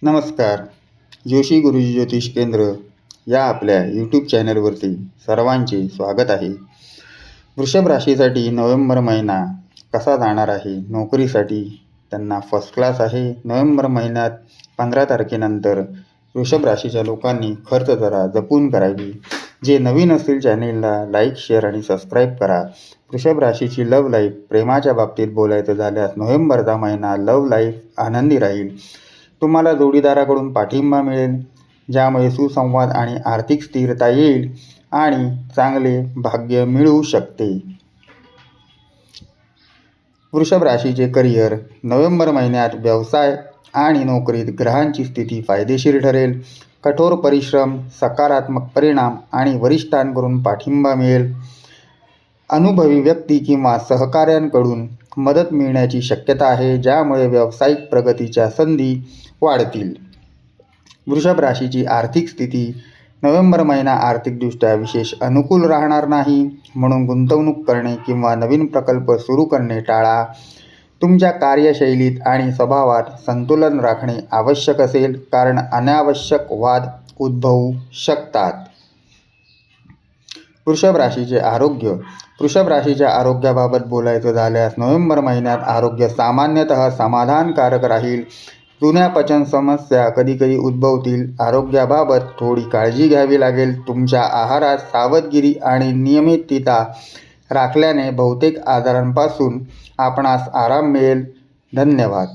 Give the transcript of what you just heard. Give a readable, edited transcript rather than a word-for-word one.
नमस्कार. जोशी गुरुजी ज्योतिष केंद्र या आपल्या यूट्यूब चॅनलवरती सर्वांचे स्वागत आहे. वृषभ राशीसाठी नोव्हेंबर महिना कसा जाणार आहे? नोकरीसाठी त्यांना फर्स्ट क्लास आहे. नोव्हेंबर महिन्यात 15 तारखेनंतर वृषभ राशीच्या लोकांनी खर्च जरा जपून करावी. जे नवीन असतील चॅनेलला लाईक, शेअर आणि सबस्क्राईब करा. वृषभ राशीची लव्ह लाईफ, प्रेमाच्या बाबतीत बोलायचं झाल्यास नोव्हेंबरचा महिना लव्ह लाईफ आनंदी राहील. तुम्हाला जोडीदाराकडून पाठिंबा मिळेल, ज्यामुळे सुसंवाद आणि आर्थिक स्थिरता येईल आणि चांगले भाग्य मिळू शकते. वृषभ राशीचे करिअर, नोव्हेंबर महिन्यात व्यवसाय आणि नोकरीत ग्रहांची स्थिती फायदेशीर ठरेल. कठोर परिश्रम, सकारात्मक परिणाम आणि वरिष्ठांकडून पाठिंबा मिळेल. अनुभवी व्यक्ती किंवा सहकाऱ्यांकडून मदत मिळण्याची शक्यता आहे, ज्यामुळे व्यावसायिक प्रगतीच्या संधी वाढतील. वृषभ राशीची आर्थिक स्थिती, नोव्हेंबर महिना आर्थिकदृष्ट्या विशेष अनुकूल राहणार नाही, म्हणून गुंतवणूक करणे किंवा नवीन प्रकल्प सुरू करणे टाळा. तुमच्या कार्यशैलीत आणि स्वभावात संतुलन राखणे आवश्यक असेल, कारण अनावश्यक वाद उद्भवू शकतात. वृषभ राशीचे आरोग्य, वृषभ राशीच्या आरोग्याबाबत बोलायचं झाल्यास नोव्हेंबर महिन्यात आरोग्य सामान्यतः समाधानकारक राहील. जुन्या पचन समस्या कधीकधी उद्भवतील. आरोग्याबाबत थोडी काळजी घ्यावी लागेल. तुमच्या आहारात सावधगिरी आणि नियमितता राखल्याने बहुतेक आजारांपासून आपणास आराम मिळेल. धन्यवाद.